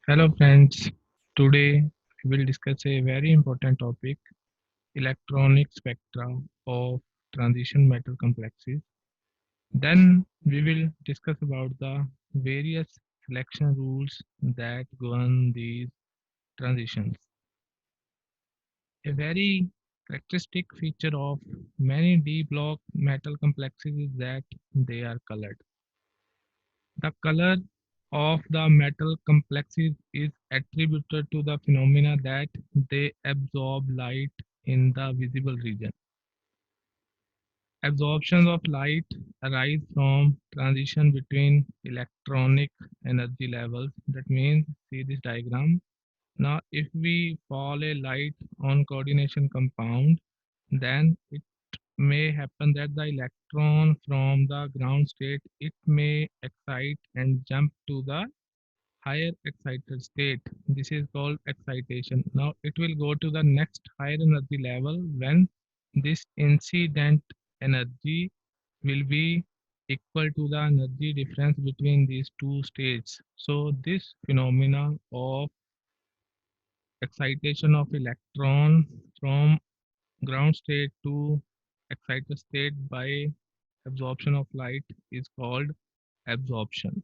Hello friends, today we will discuss a very important topic, electronic spectra of transition metal complexes. Then we will discuss about the various selection rules that govern these transitions. A very characteristic feature of many D block metal complexes is that they are colored. The color of the metal complexes is attributed to the phenomena that they absorb light in the visible region. Absorption of light arise from transition between electronic energy levels. That means, see this diagram. Now, if we fall a light on coordination compound, then it may happen that the electron from the ground state it may excite and jump to the higher excited state. This is called excitation. Now it will go to the next higher energy level when this incident energy will be equal to the energy difference between these two states. So this phenomena of excitation of electron from ground state to excited state by absorption of light is called absorption.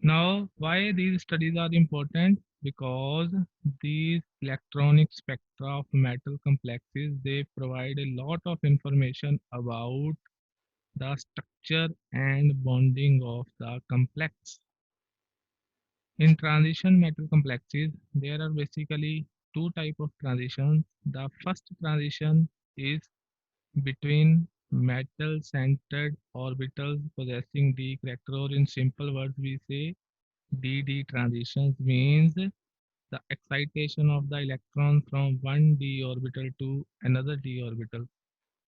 Now, why these studies are important? Because these electronic spectra of metal complexes, they provide a lot of information about the structure and bonding of the complex. In transition metal complexes, there are basically two type of transitions. The first transition is between metal-centered orbitals possessing d character, or in simple words, we say dd transitions means the excitation of the electron from one d orbital to another d orbital.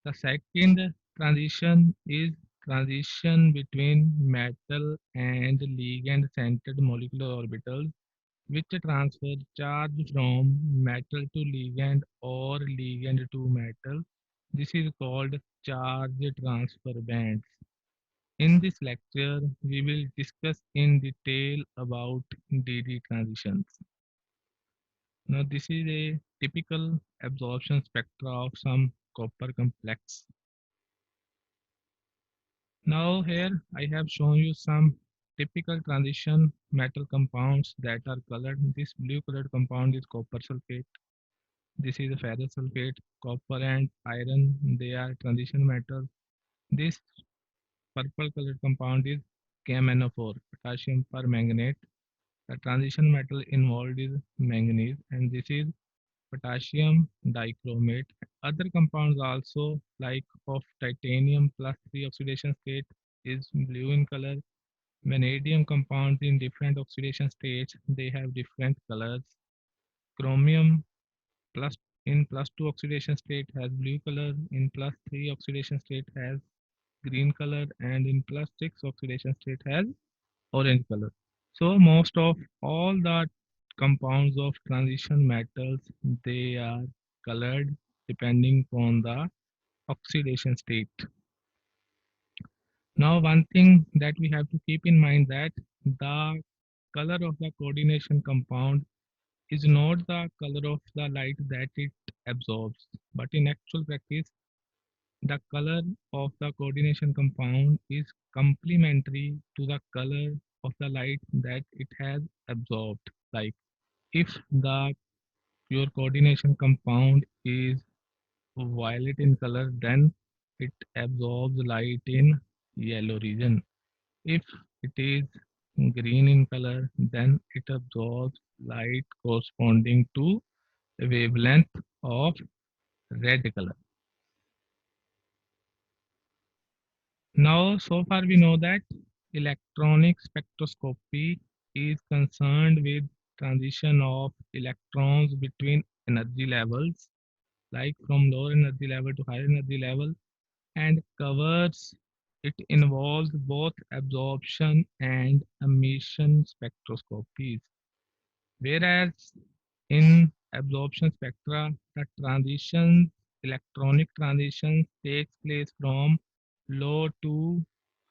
The second transition is transition between metal and ligand centered molecular orbitals, which transfer charge from metal to ligand or ligand to metal. This is called charge transfer bands. In this lecture, we will discuss in detail about DD transitions. Now, this is a typical absorption spectra of some copper complex. Now, here I have shown you some typical transition metal compounds that are colored. This blue colored compound is copper sulfate. This is a ferrous sulfate, copper and iron. They are transition metals. This purple colored compound is KMnO4, potassium permanganate. The transition metal involved is manganese, and this is potassium dichromate. Other compounds also like of titanium plus 3 oxidation state is blue in color. Vanadium compounds in different oxidation states, they have different colors. Chromium plus in plus 2 oxidation state has blue color, in plus 3 oxidation state has green color, and in plus 6 oxidation state has orange color. So most of all the compounds of transition metals, they are colored depending on the oxidation state. Now one thing that we have to keep in mind that the color of the coordination compound is not the color of the light that it absorbs, but in actual practice the color of the coordination compound is complementary to the color of the light that it has absorbed. Like if the your coordination compound is violet in color, then it absorbs light in yellow region. If it is green in color, then it absorbs light corresponding to a wavelength of red color. Now, so far we know that electronic spectroscopy is concerned with transition of electrons between energy levels, like from lower energy level to higher energy level, and covers it involves both absorption and emission spectroscopies. Whereas in absorption spectra, the transition, electronic transition takes place from low to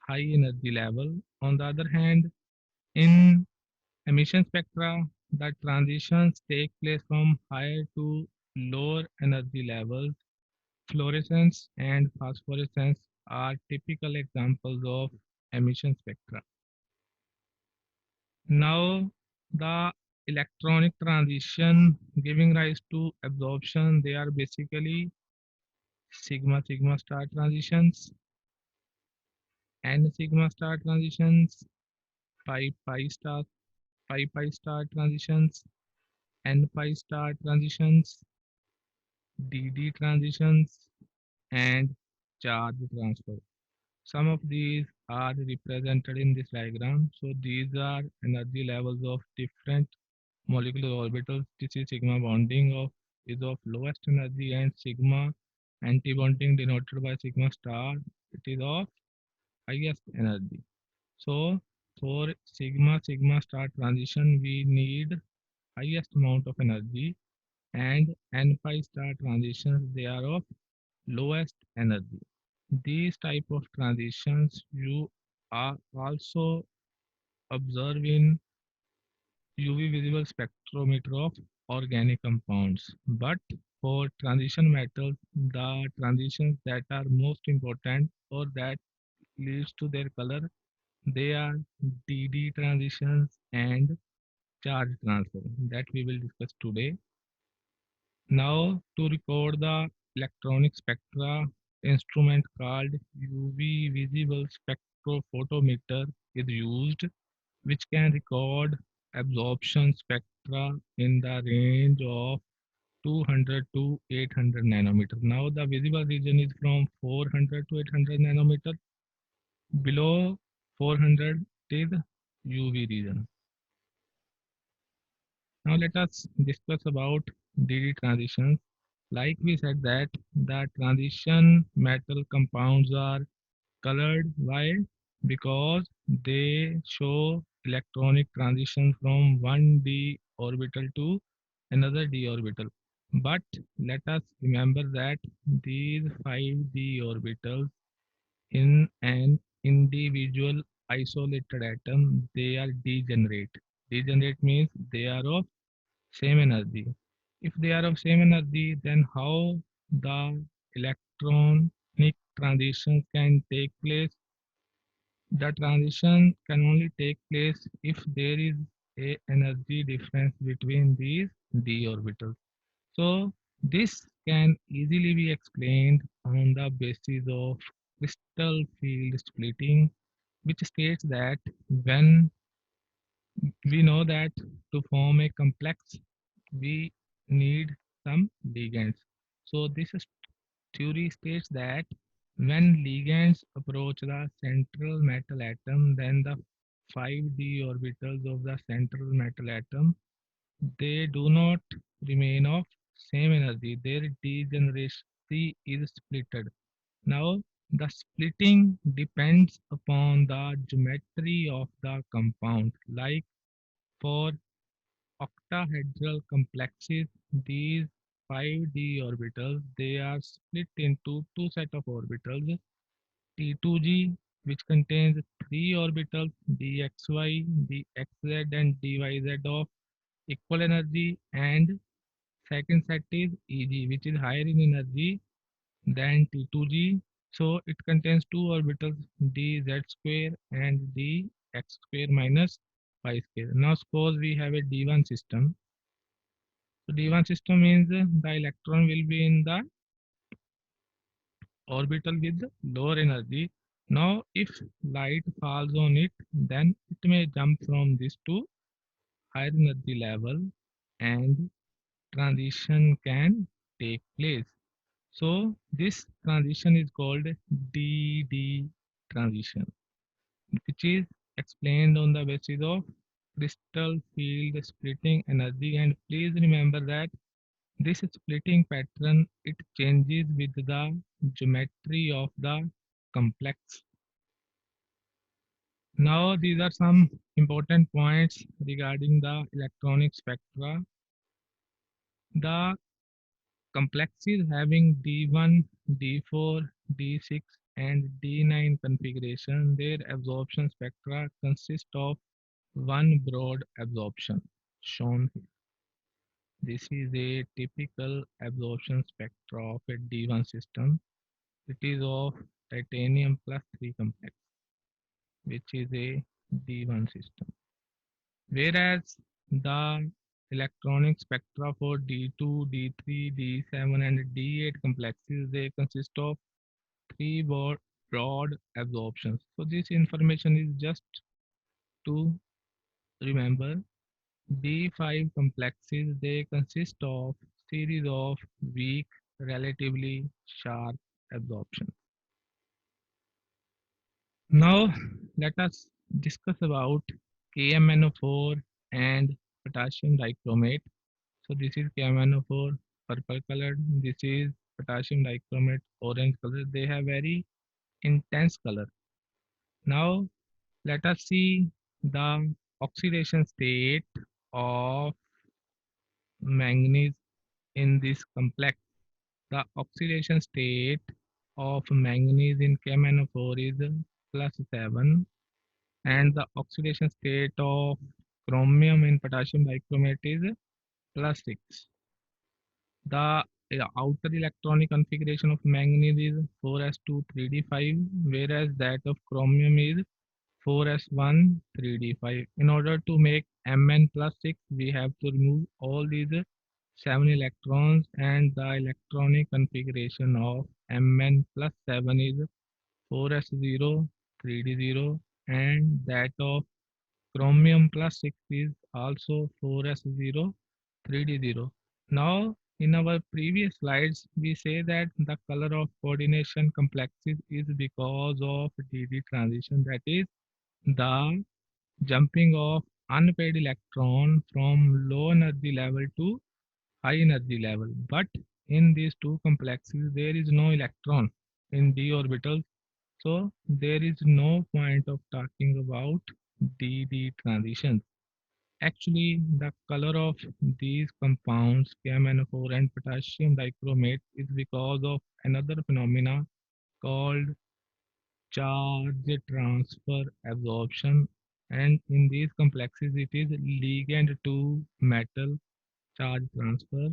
high energy level. On the other hand, in Emission spectra, the transitions take place from higher to lower energy levels. Fluorescence and phosphorescence are typical examples of emission spectra. Now, the electronic transition giving rise to absorption, they are basically sigma sigma star transitions, n sigma star transitions, pi pi star pi transitions, n pi star transitions, dd transitions, and charge transfer. Some of these are represented in this diagram. So these are energy levels of different molecular orbitals. This is sigma bonding of is of lowest energy, and sigma antibonding denoted by sigma star, it is of highest energy. So for sigma sigma star transition we need highest amount of energy, and n pi star transitions they are of lowest energy. These type of transitions you are also observe in UV visible spectrometer of organic compounds. But for transition metals, the transitions that are most important or that leads to their color, they are DD transitions and charge transfer that we will discuss today. Now, to record the electronic spectra, instrument called UV visible spectrophotometer is used, which can record absorption spectra in the range of 200 to 800 nanometer. Now, the visible region is from 400 to 800 nanometer. Below 400 is UV region. Now let us discuss about DD transitions. Like we said that the transition metal compounds are colored. Why? Because they show electronic transition from one d orbital to another d orbital. But let us remember that these 5d orbitals in an individual isolated atom, they are degenerate. Degenerate means they are of same energy. If they are of same energy, then how the electronic transition can take place? The transition can only take place if there is a energy difference between these d orbitals. So this can easily be explained on the basis of crystal field splitting, which states that when we know that to form a complex we need some ligands. So this theory states that when ligands approach the central metal atom, then the 5d orbitals of the central metal atom, they do not remain of same energy. Their degeneracy is splitted. Now the splitting depends upon the geometry of the compound. Like for octahedral complexes, these 5d orbitals, they are split into two set of orbitals, T2g, which contains three orbitals, dxy, dxz, and dyz of equal energy, and second set is Eg, which is higher in energy than T2g. So it contains two orbitals, dz square and dx square minus pi square. Now suppose we have a D1 system. So D1 system means the electron will be in the orbital with lower energy. Now if light falls on it, then it may jump from this to higher energy level and transition can take place. So this transition is called DD transition, which is explained on the basis of crystal field splitting energy. And please remember that this splitting pattern it changes with the geometry of the complex. Now these are some important points regarding the electronic spectra. The complexes having D1, D4, D6 and D9 configuration, their absorption spectra consist of one broad absorption shown. This is a typical absorption spectra of a D1 system. It is of titanium plus 3 complex, which is a D1 system. Whereas the electronic spectra for D2, D3, D7 and D8 complexes, they consist of three broad absorptions. So this information is just to remember. D5 complexes, they consist of series of weak, relatively sharp absorption. Now let us discuss about KMnO4 and potassium dichromate. So this is KMnO4 purple colored, this is potassium dichromate orange color. They have very intense color. Now let us see the oxidation state of manganese in this complex. The oxidation state of manganese in KMnO4 is +7 and the oxidation state of chromium in potassium dichromate is +6. The outer electronic configuration of manganese is 4s2 3d5 whereas that of chromium is 4s1 3d5. In order to make Mn plus 6 we have to remove all these 7 electrons and the electronic configuration of Mn plus 7 is 4s0 3d0 and that of chromium plus 6 is also 4s0 3d0. Now in our previous slides we say that the color of coordination complexes is because of DD transition, that is the jumping of unpaired electron from low energy level to high energy level. But in these two complexes, there is no electron in d orbitals. So there is no point of talking about d transitions. Actually, the color of these compounds, KMnO4 and potassium dichromate, is because of another phenomena called charge transfer absorption. And in these complexes, it is ligand to metal charge transfer.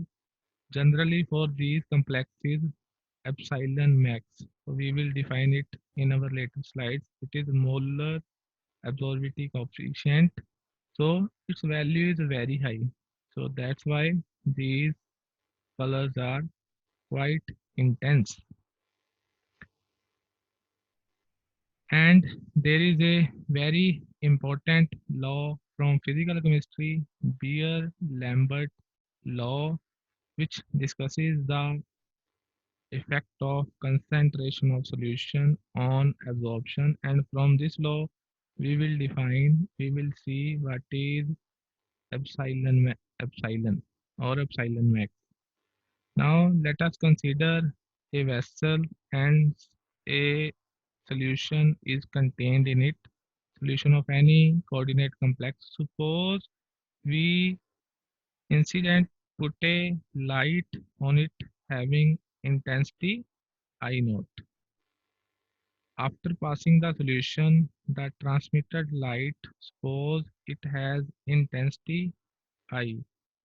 Generally, for these complexes, epsilon max. So we will define it in our later slides. It is molar absorptivity coefficient. So its value is very high. So that's why these colors are quite intense. And there is a very important law from physical chemistry, Beer-Lambert law, which discusses the effect of concentration of solution on absorption. And from this law we will see what is epsilon or epsilon max. Now let us consider a vessel and a solution is contained in it, solution of any coordinate complex. Suppose we incident put a light on it having intensity I naught. After passing the solution, the transmitted light, suppose it has intensity I.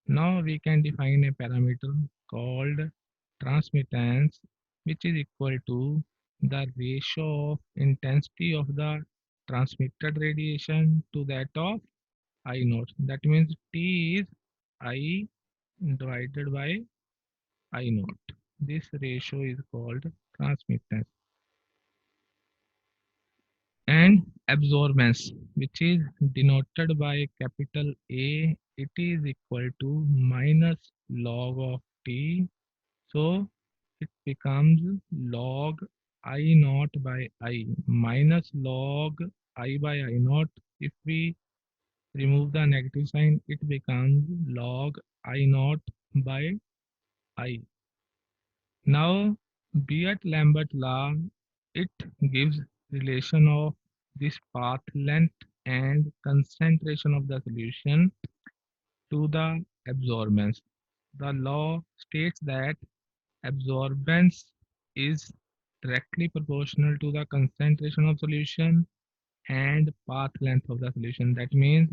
Now we can define a parameter called transmittance, which is equal to the ratio of intensity of the transmitted radiation to that of I naught. That means T is I divided by I naught. This ratio is called transmittance. And absorbance, which is denoted by capital A, it is equal to minus log of T. So it becomes log I naught by I minus log I by I naught. If we remove the negative sign, it becomes log I naught by I. Now, Beer-Lambert law, it gives relation of this path length and concentration of the solution to the absorbance. The law states that absorbance is directly proportional to the concentration of solution and path length of the solution. That means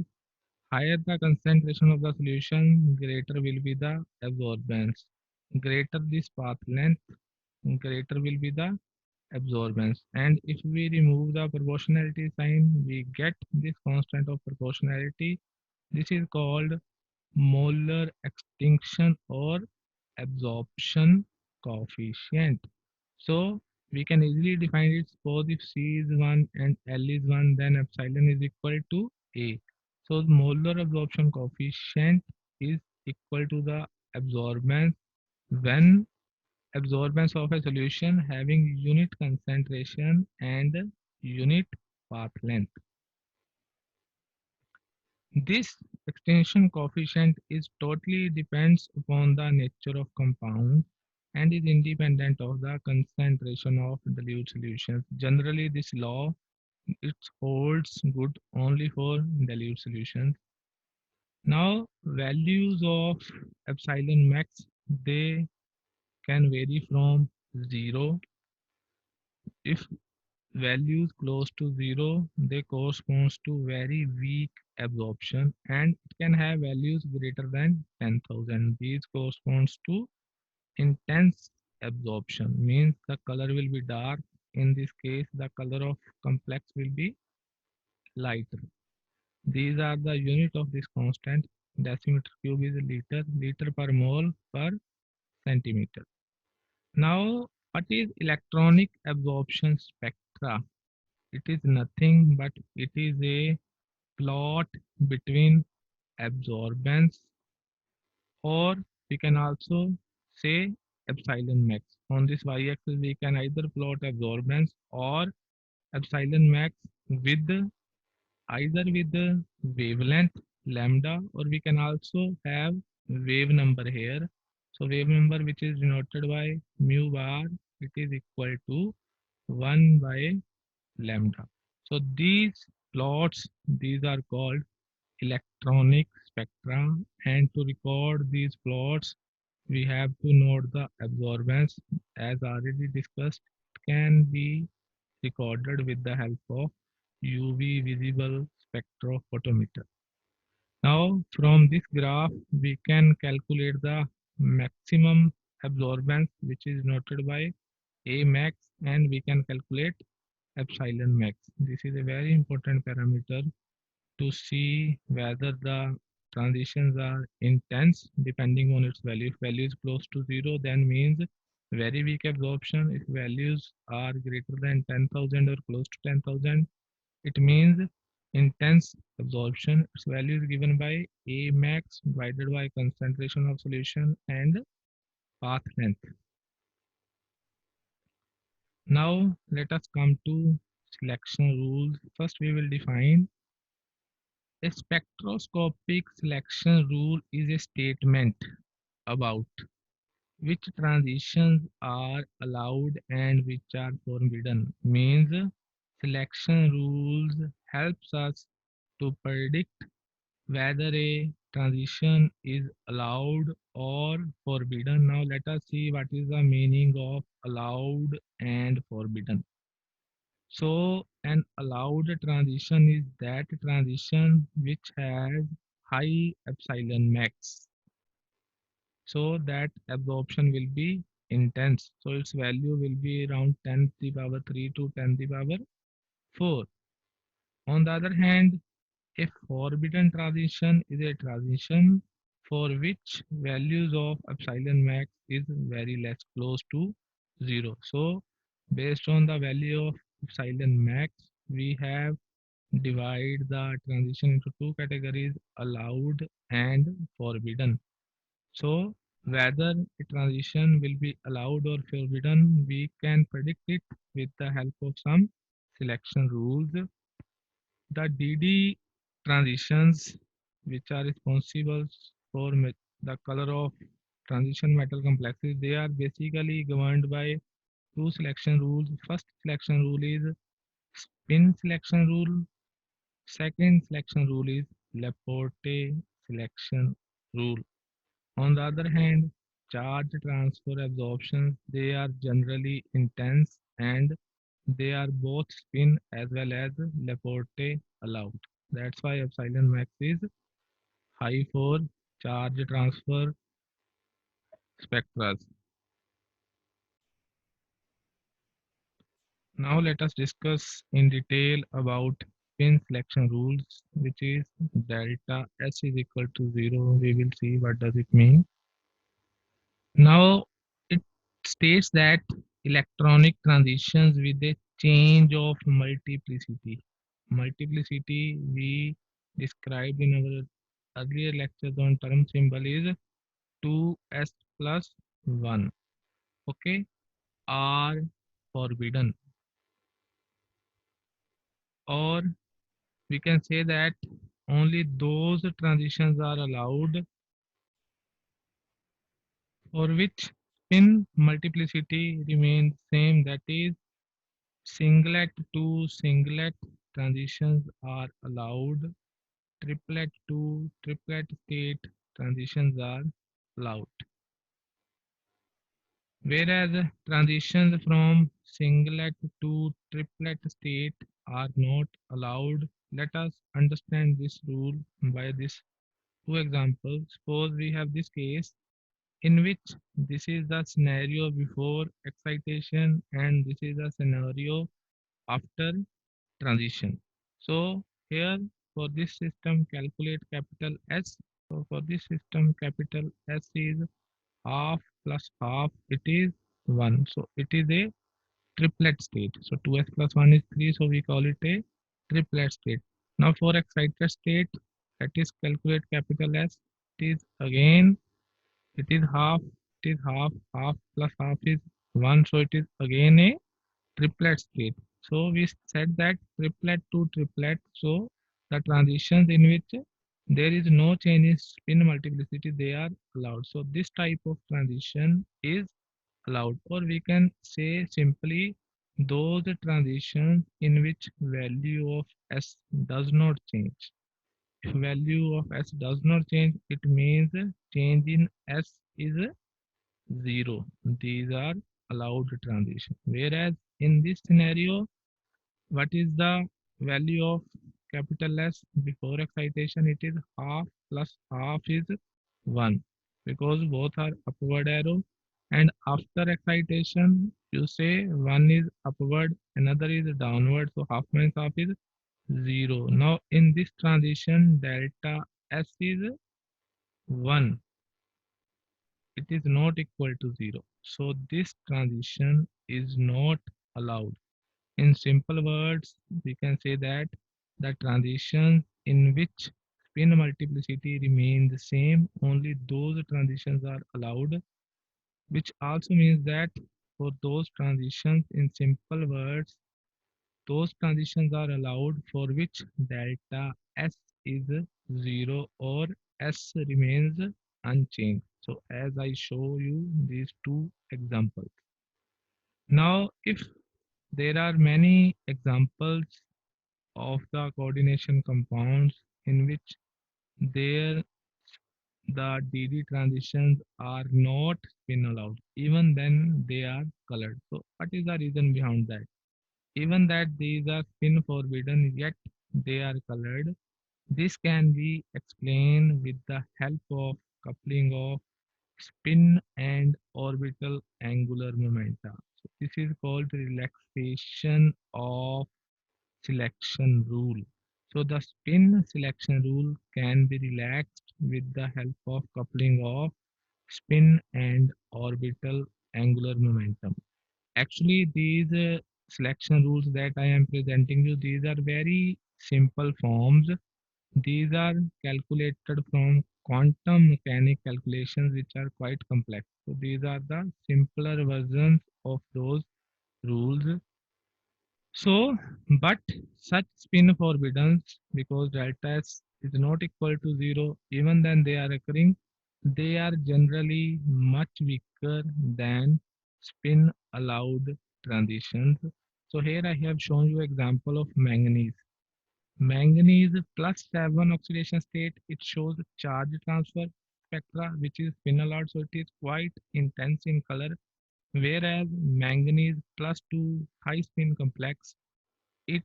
Higher the concentration of the solution, greater will be the absorbance. Greater this path length, greater will be the absorbance. And if we remove the proportionality sign, we get this constant of proportionality. This is called molar extinction or absorption coefficient. So we can easily define it. Suppose if C is 1 and L is 1, then epsilon is equal to A. So the molar absorption coefficient is equal to the absorbance when absorbance of a solution having unit concentration and unit path length. This extinction coefficient is totally depends upon the nature of compound and is independent of the concentration of dilute solutions. Generally, this law it holds good only for dilute solutions. Now, values of epsilon max they can vary from 0. If values close to 0, they corresponds to very weak absorption, and it can have values greater than 10,000. These corresponds to intense absorption, means the color will be dark. In this case, the color of complex will be lighter. These are the unit of this constant. Decimeter cube is liter, liter per mole per centimeter. Now, what is electronic absorption spectra? It is nothing but it is a plot between absorbance, or we can also say epsilon max. On this y-axis, we can either plot absorbance or epsilon max with either with the wavelength lambda, or we can also have wave number here. So wave number which is denoted by mu bar, it is equal to 1 by lambda. So these plots, these are called electronic spectra, and to record these plots, we have to note the absorbance. As already discussed, it can be recorded with the help of UV visible spectrophotometer. Now, from this graph, we can calculate the maximum absorbance, which is noted by A max, and we can calculate epsilon max. This is a very important parameter to see whether the transitions are intense depending on its value. If value is close to 0, then means very weak absorption. If values are greater than 10,000 or close to 10,000, it means intense absorption. Its value is given by A max divided by concentration of solution and path length. Now let us come to selection rules. First we will define a spectroscopic selection rule is a statement about which transitions are allowed and which are forbidden. Means selection rules helps us to predict whether a transition is allowed or forbidden. Now let us see what is the meaning of allowed and forbidden. So an allowed transition is that transition which has high epsilon max. So that absorption will be intense. So its value will be around 10 to the power 3 to 10 to the power 4. On the other hand, a forbidden transition is a transition for which values of epsilon max is very less, close to 0. So based on the value of epsilon max, we have divide the transition into two categories, allowed and forbidden. So whether a transition will be allowed or forbidden, we can predict it with the help of some selection rules. The DD transitions, which are responsible for the color of transition metal complexes, they are basically governed by two selection rules. First selection rule is spin selection rule. Second selection rule is Laporte selection rule. On the other hand, charge transfer absorptions, they are generally intense and they are both spin as well as Laporte allowed. That's why epsilon max is high for charge transfer spectra. Now let us discuss in detail about spin selection rules, which is delta S is equal to 0. We will see what does it mean. Now it states that electronic transitions with a change of multiplicity. Multiplicity we described in our earlier lectures on term symbol is 2s plus 1. Okay, are forbidden, or we can say that only those transitions are allowed for which spin multiplicity remains same, that is singlet to singlet transitions are allowed, triplet to triplet state transitions are allowed, whereas transitions from singlet to triplet state are not allowed. Let us understand this rule by this two examples. Suppose we have this case in which this is the scenario before excitation and this is the scenario after transition. So here for this system calculate capital S. So for this system capital S is half plus half, it is 1. So it is a triplet state. So 2s plus 1 is 3. So we call it a triplet state. Now for excited state, that is calculate capital S. It is again, it is half, it is half, half plus half is 1. So it is again a triplet state. So we said that triplet to triplet. So the transitions in which there is no change in spin multiplicity, they are allowed. So this type of transition is allowed, or we can say simply those transitions in which value of s does not change. If value of s does not change, it means change in s is 0. These are allowed transition. Whereas in this scenario, what is the value of capital S before excitation? It is half plus half is 1, because both are upward arrow, and after excitation you say one is upward, another is downward, so half minus half is 0. Now in this transition delta S is 1, it is not equal to 0. So this transition is not allowed. In simple words, we can say that the transitions in which spin multiplicity remain the same, only those transitions are allowed, which also means that for those transitions, in simple words, those transitions are allowed for which delta S is 0 or S remains unchanged. So as I show you these two examples. Now, if there are many examples of the coordination compounds in which there the DD transitions are not spin allowed, even then they are colored. So what is the reason behind that? Even that these are spin forbidden, yet they are colored. This can be explained with the help of coupling of spin and orbital angular momenta. So this is called relaxation of selection rule. So the spin selection rule can be relaxed with the help of coupling of spin and orbital angular momentum. Actually, these selection rules that I am presenting you, these are very simple forms. These are calculated from quantum mechanic calculations, which are quite complex. So these are the simpler versions of those rules. So, but such spin forbiddance, because delta S is not equal to 0, even then they are occurring, they are generally much weaker than spin allowed transitions. So here I have shown you example of manganese. Manganese plus 7 oxidation state, it shows charge transfer spectra, which is spin allowed, so it is quite intense in color. Whereas manganese plus 2 high spin complex, it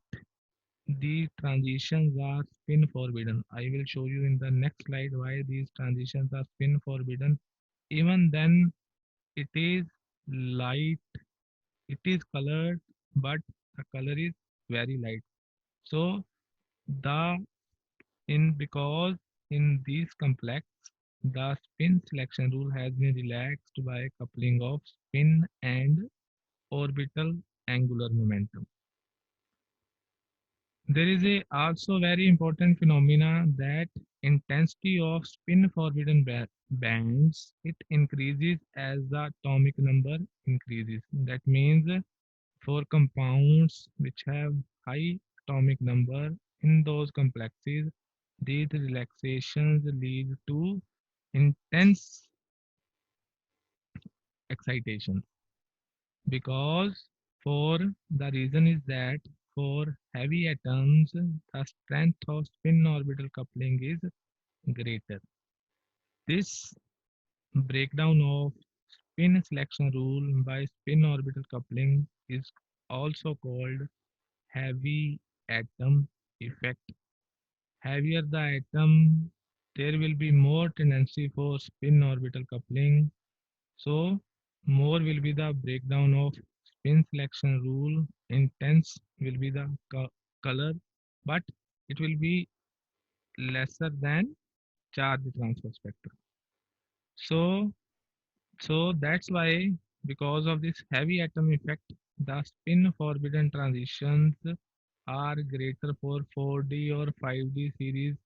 these transitions are spin forbidden. I will show you in the next slide why these transitions are spin forbidden. Even then, it is light, it is colored, but the color is very light. So the in because in these complex, the spin selection rule has been relaxed by coupling of spin and orbital angular momentum. There is a also very important phenomena that intensity of spin forbidden bands it increases as the atomic number increases. That means for compounds which have high atomic number in those complexes, these relaxations lead to intense excitation because for the reason is that for heavy atoms the strength of spin orbital coupling is greater. This breakdown of spin selection rule by spin orbital coupling is also called heavy atom effect. Heavier the atom, there will be more tendency for spin orbital coupling. So, more will be the breakdown of spin selection rule. Intense will be the color, but it will be lesser than charge transfer spectrum. So, so that's why because of this heavy atom effect, the spin forbidden transitions are greater for 4D or 5D series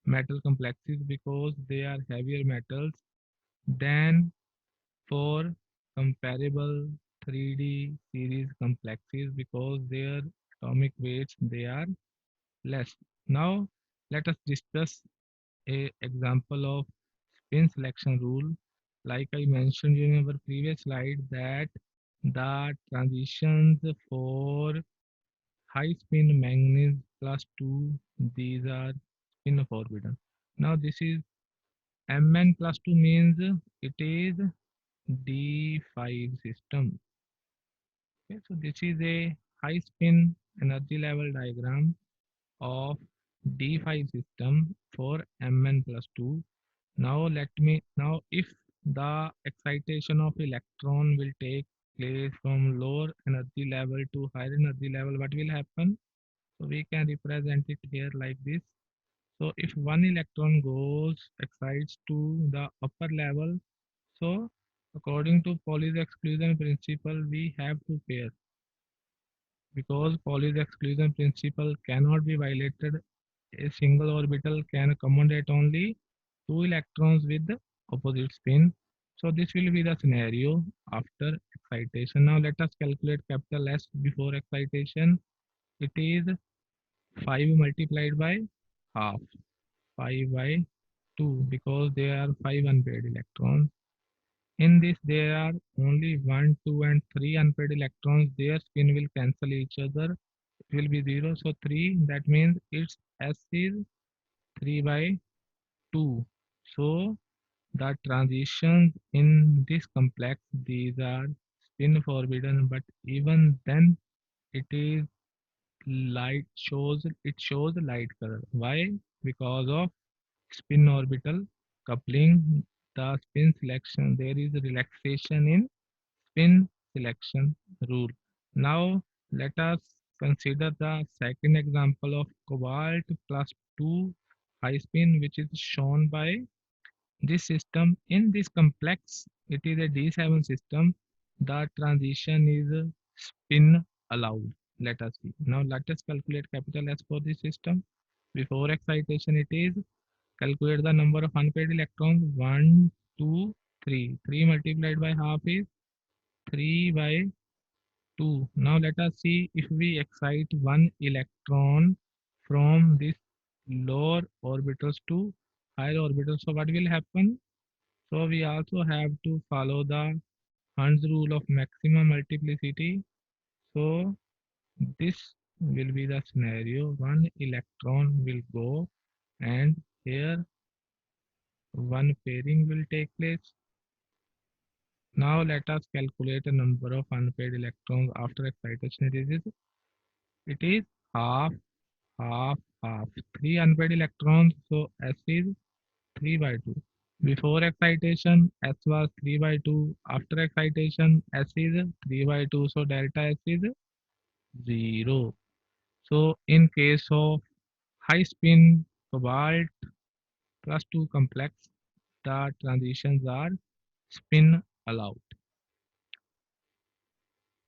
metal complexes because they are heavier metals than for comparable 3D series complexes because their atomic weights they are less. Now let us discuss a example of spin selection rule. Like I mentioned in our previous slide that the transitions for high spin manganese plus 2 these are spin forbidden. Now this is Mn plus 2 means it is D5 system. Okay, so this is a high spin energy level diagram of D5 system for Mn plus 2. Now if the excitation of electron will take place from lower energy level to higher energy level, what will happen? So we can represent it here like this. So if one electron goes excites to the upper level, so according to Pauli's exclusion principle, we have to pair because Pauli's exclusion principle cannot be violated. A single orbital can accommodate only two electrons with the opposite spin. So this will be the scenario after excitation. Now let us calculate capital S before excitation. It is 5 multiplied by half, 5 by 2 because there are 5 unpaired electrons. In this there are only 1, 2 and 3 unpaired electrons. Their spin will cancel each other. It will be 0. So 3 that means its S is 3 by 2. So the transitions in this complex these are spin forbidden but even then it is light shows it shows light color. Why? Because of spin orbital coupling, the spin selection, there is a relaxation in spin selection rule. Now, let us consider the second example of cobalt plus 2 high spin, which is shown by this system. In this complex, it is a D7 system. The transition is spin allowed. Let us see. Now, let us calculate capital S for this system. Before excitation, it is calculate the number of unpaired electrons 1, 2, 3. 3 multiplied by half is 3 by 2. Now let us see if we excite one electron from this lower orbitals to higher orbitals. So what will happen? So we also have to follow the Hund's rule of maximum multiplicity. So this will be the scenario. One electron will go and here one pairing will take place. Now let us calculate the number of unpaired electrons after excitation. It is half half half. 3 unpaired electrons, so S is 3 by 2. Before excitation, S was 3 by 2. After excitation, S is 3 by 2. So delta S is 0. So in case of high spin cobalt plus 2 complex, the transitions are spin allowed.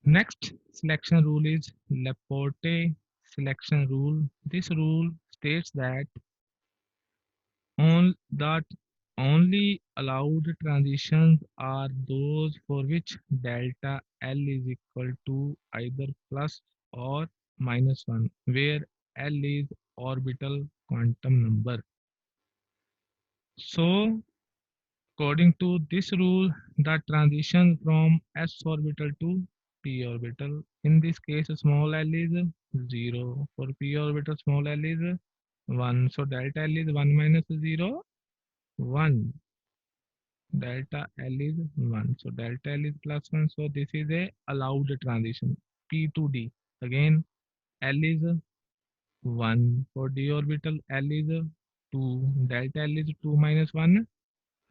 Next selection rule is Laporte selection rule. This rule states that that only allowed transitions are those for which delta L is equal to either plus or minus 1, where L is orbital quantum number. So, according to this rule, the transition from s orbital to p orbital, in this case, small l is 0. For p orbital, small l is 1. So, delta L is 1 minus 0, 1. Delta L is 1. So delta L is plus 1. So this is a allowed transition. P to D. Again, L is 1. For D orbital, L is 2. Delta L is 2 minus 1.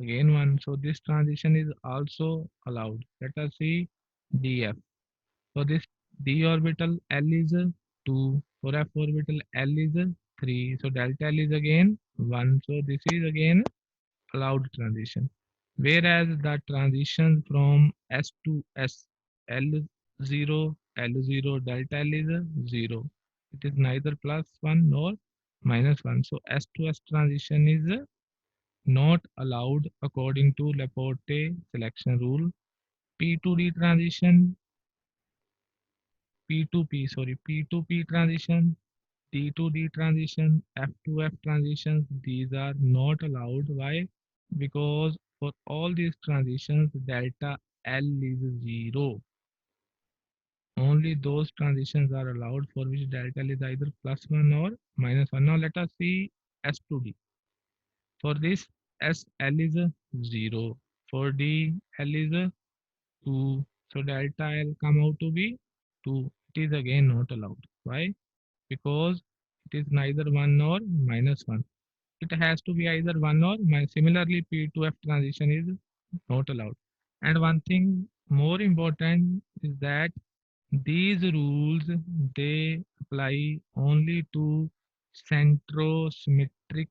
Again 1. So this transition is also allowed. Let us see DF. For this D orbital, L is 2. For F orbital, L is 3. So delta L is again 1. So this is again allowed transition. Whereas the transition from S to S, L0, L0, delta L is 0. It is neither plus 1 nor minus 1. So S to S transition is not allowed according to Laporte selection rule. P to D transition, P to P, sorry, P to P transition, D to D transition, F to F transitions, these are not allowed. Why? Because for all these transitions, delta L is 0. Only those transitions are allowed for which delta L is either plus 1 or minus 1. Now let us see S to D. For this, S L is 0. For D, L is 2. So delta L come out to be 2. It is again not allowed. Why? Because it is neither 1 nor minus 1. It has to be either 1 or minus. Similarly, P to F transition is not allowed. And one thing more important is that these rules they apply only to centrosymmetric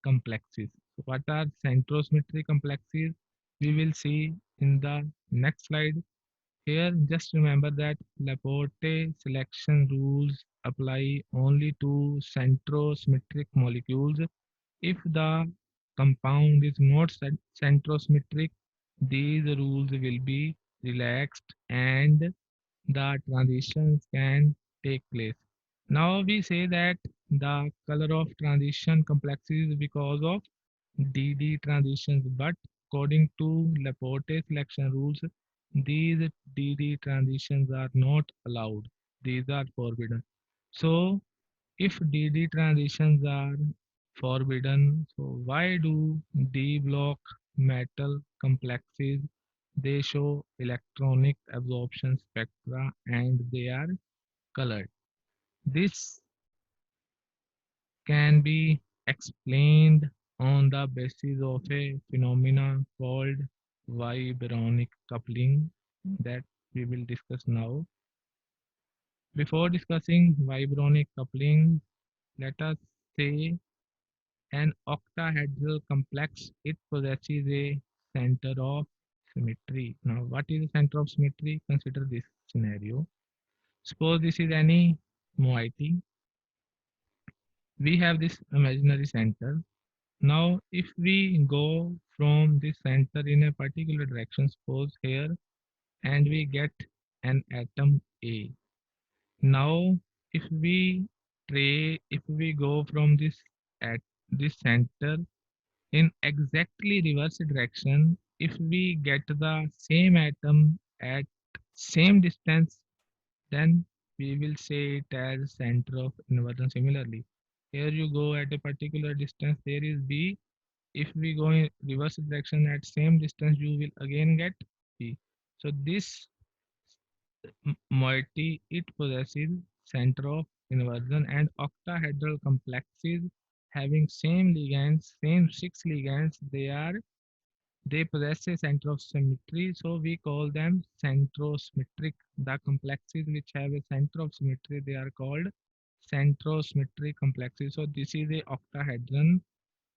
complexes. So what are centrosymmetric complexes? We will see in the next slide. Here, just remember that Laporte selection rules apply only to centrosymmetric molecules. If the compound is not centrosymmetric, these rules will be relaxed and the transitions can take place. Now we say that the color of transition complexes because of DD transitions, but according to Laporte selection rules, these DD transitions are not allowed. These are forbidden. So if DD transitions are forbidden, so why do D block metal complexes they show electronic absorption spectra and they are colored? This can be explained on the basis of a phenomena called vibronic coupling that we will discuss now. Before discussing vibronic coupling, let us say an octahedral complex, it possesses a center of symmetry. Now, what is the center of symmetry? Consider this scenario. Suppose this is any moiety. We have this imaginary center. Now, if we go from this center in a particular direction, suppose here, and we get an atom A. Now, if we go from at this center in exactly reverse direction, if we get the same atom at same distance, then we will say it as center of inversion. Similarly, here you go at a particular distance, there is B. If we go in reverse direction at same distance, you will again get B. So this moiety it possesses center of inversion, and octahedral complexes having same ligands, same six ligands, they possess a center of symmetry, so we call them centrosymmetric. The complexes which have a center of symmetry, they are called centrosymmetric complexes. So this is a octahedron.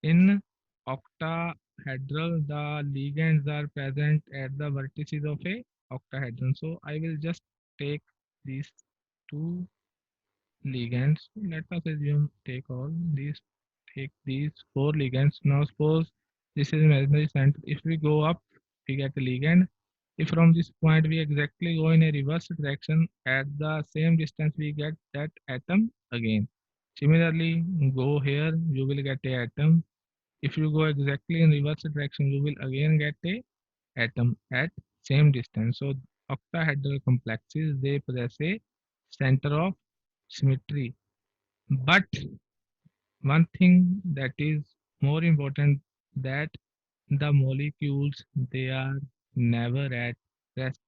In octahedral, the ligands are present at the vertices of a octahedron. So I will just take these two ligands. Let us assume take these four ligands. Now suppose this is imaginary center. If we go up, we get a ligand. If from this point we exactly go in a reverse direction, at the same distance we get that atom again. Similarly, go here, you will get a atom. If you go exactly in reverse direction, you will again get a atom at same distance. So octahedral complexes, they possess a center of symmetry. But one thing that is more important, that the molecules, they are never at rest.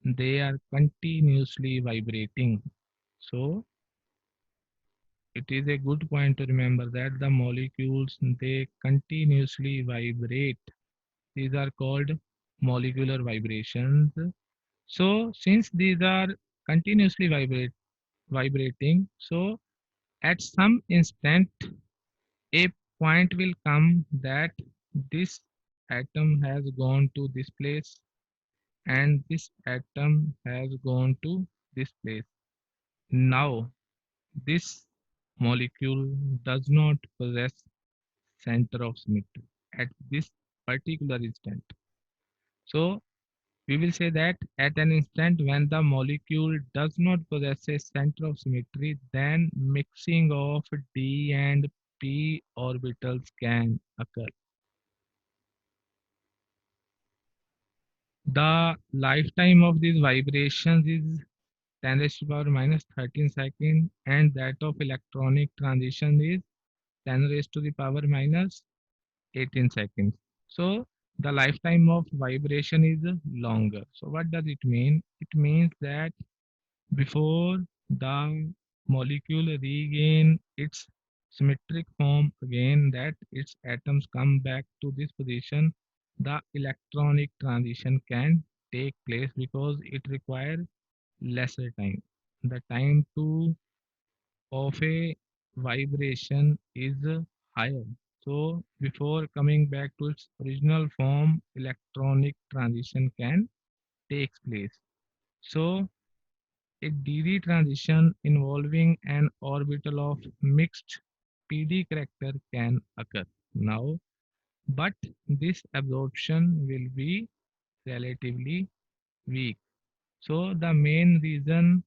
They are continuously vibrating. So it is a good point to remember that the molecules, they continuously vibrate. These are called molecular vibrations. So since these are continuously vibrating, so at some instant a point will come that this atom has gone to this place and this atom has gone to this place. Now this molecule does not possess center of symmetry at this particular instant. So we will say that at an instant when the molecule does not possess a center of symmetry, then mixing of d and p orbitals can occur. The lifetime of these vibrations is 10 raised to power minus 13 seconds, and that of electronic transition is 10 raised to the power minus 18 seconds. So the lifetime of vibration is longer. So what does it mean? It means that before the molecule regain its symmetric form again, that its atoms come back to this position, the electronic transition can take place because it requires lesser time. The time to of a vibration is higher. So before coming back to its original form, electronic transition can take place. So a DD transition involving an orbital of mixed PD character can occur. Now, but this absorption will be relatively weak. So the main reason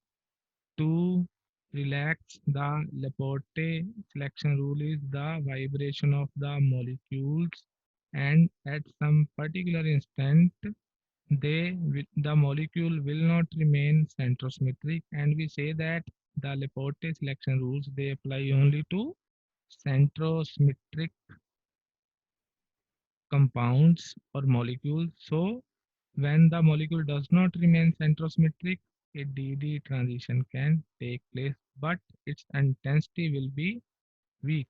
to relax the Laporte selection rule is the vibration of the molecules, and at some particular instant the molecule will not remain centrosymmetric, and we say that the Laporte selection rules, they apply only to centrosymmetric compounds or molecules. So when the molecule does not remain centrosymmetric, a DD transition can take place, but its intensity will be weak.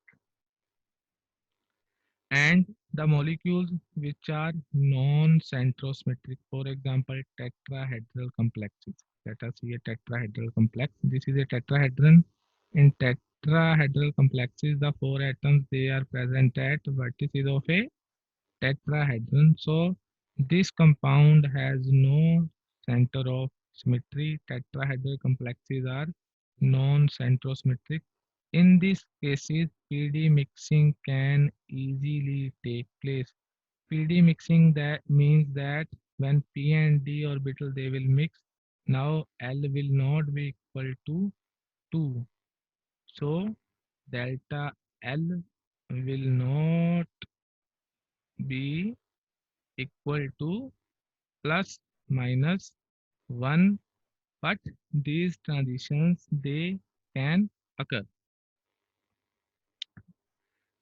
And the molecules which are non-centrosymmetric, for example, tetrahedral complexes. Let us see a tetrahedral complex. This is a tetrahedron. In tetrahedral complexes, the four atoms, they are present at vertices of a tetrahedron. So this compound has no center of symmetry. Tetrahedral complexes are non-centrosymmetric. In these cases, PD mixing can easily take place. PD mixing, that means that when P and D orbital, they will mix, now L will not be equal to 2. So delta L will not be equal to plus minus 1, but these transitions, they can occur.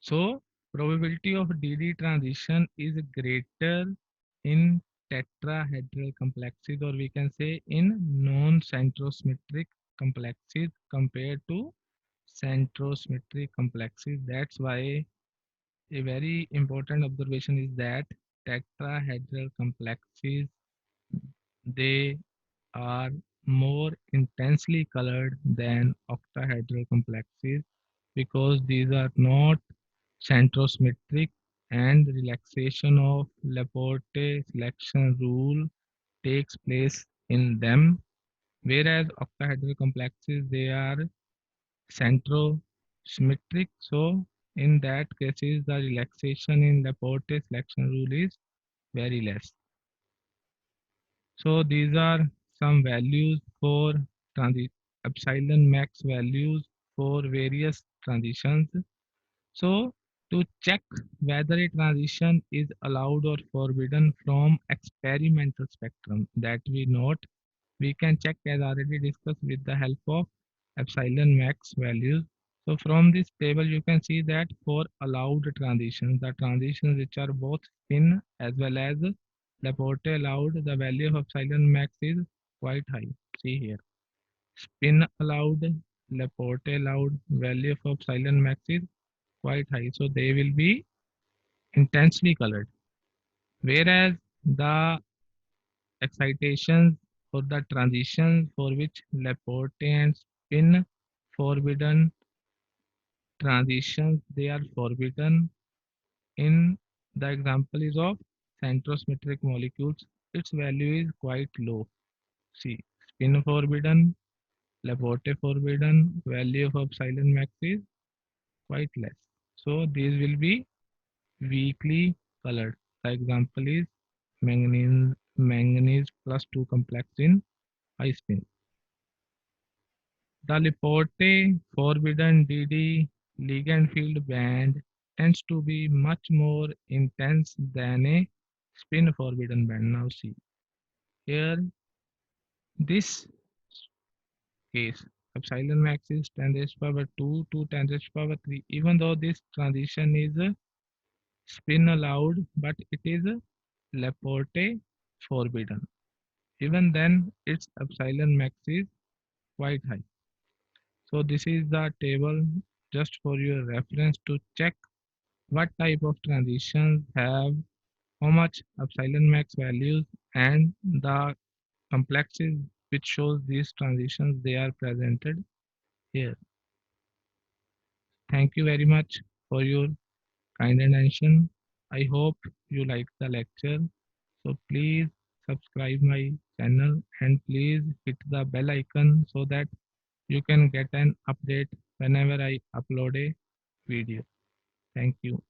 So probability of DD transition is greater in tetrahedral complexes, or we can say in non-centrosymmetric complexes compared to centrosymmetric complexes. That's why a very important observation is that tetrahedral complexes, they are more intensely colored than octahedral complexes because these are not centrosymmetric, and relaxation of Laporte selection rule takes place in them, whereas octahedral complexes, they are centrosymmetric. So in that cases, the relaxation in Laporte selection rule is very less. So these are some values for epsilon max values for various transitions. So to check whether a transition is allowed or forbidden from experimental spectrum that we note, we can check as already discussed with the help of epsilon max values. So from this table you can see that for allowed transitions, the transitions which are both spin as well as Laporte allowed, the value of epsilon max is quite high. See here, spin allowed, Laporte allowed, value of epsilon max is quite high. So they will be intensely colored. Whereas the excitations for the transitions for which Laporte and spin forbidden transitions, they are forbidden in the example is of centrosymmetric molecules. Its value is quite low. See, spin forbidden, Laporte forbidden, value of epsilon max is quite less. So these will be weakly colored. The example is manganese plus 2 complex in high spin. The Lipote forbidden DD ligand field band tends to be much more intense than a spin forbidden band. Now see here, this case epsilon max is 10 raised power 2 to 10 raised power 3. Even though this transition is spin allowed, but it is Laporte forbidden. Even then, its epsilon max is quite high. So this is the table just for your reference to check what type of transitions have how much epsilon max values and the complexes which shows these transitions, they are presented here. Thank you very much for your kind attention. I hope you liked the lecture. So please subscribe my channel and please hit the bell icon so that you can get an update whenever I upload a video. Thank you.